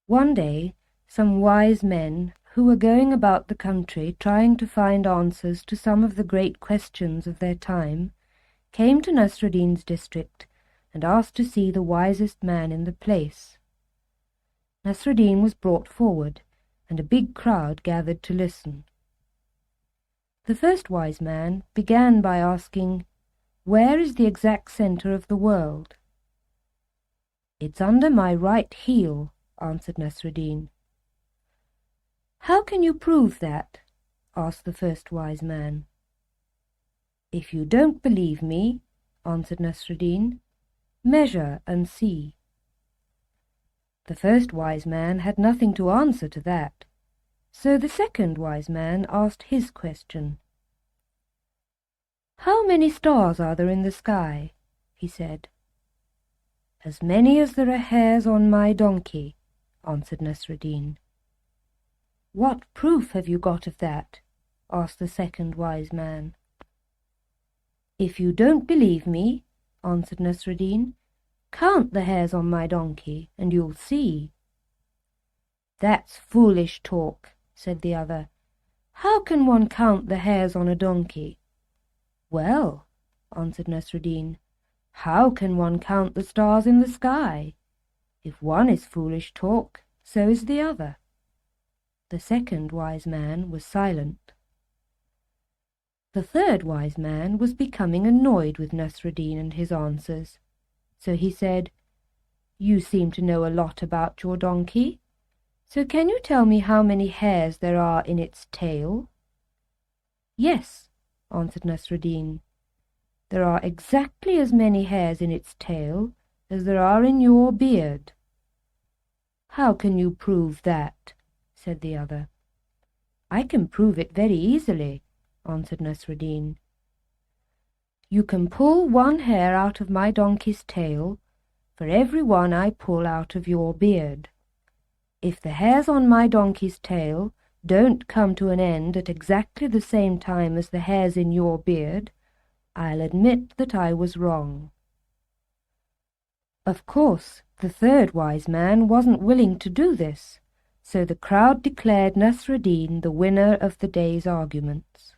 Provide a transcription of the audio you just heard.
One day, some wise men, who were going about the country trying to find answers to some of the great questions of their time, came to Nasruddin's district and asked to see the wisest man in the place. Nasruddin was brought forward, and a big crowd gathered to listen. The first wise man began by asking, "Where is the exact center of the world?" "It's under my right heel," answered Nasruddin. "How can you prove that?" asked the first wise man. "If you don't believe me," answered Nasruddin, "measure and see." The first wise man had nothing to answer to that, so the second wise man asked his question. "How many stars are there in the sky?" he said. "As many as there are hairs on my donkey," answered Nasruddin. "What proof have you got of that?" asked the second wise man. "If you don't believe me," answered Nasruddin, "count the hairs on my donkey, and you'll see." "That's foolish talk," said the other. "How can one count the hairs on a donkey?" "Well," answered Nasruddin, "how can one count the stars in the sky? If one is foolish talk, so is the other." The second wise man was silent. The third wise man was becoming annoyed with Nasruddin and his answers, so he said, "You seem to know a lot about your donkey, so can you tell me how many hairs there are in its tail?" "Yes," answered Nasruddin, "there are exactly as many hairs in its tail as there are in your beard." "How can you prove that?" said the other. "I can prove it very easily," answered Nasruddin. "You can pull one hair out of my donkey's tail for every one I pull out of your beard. If the hairs on my donkey's tail don't come to an end at exactly the same time as the hairs in your beard, I'll admit that I was wrong." Of course, the third wise man wasn't willing to do this, so the crowd declared Nasruddin the winner of the day's arguments.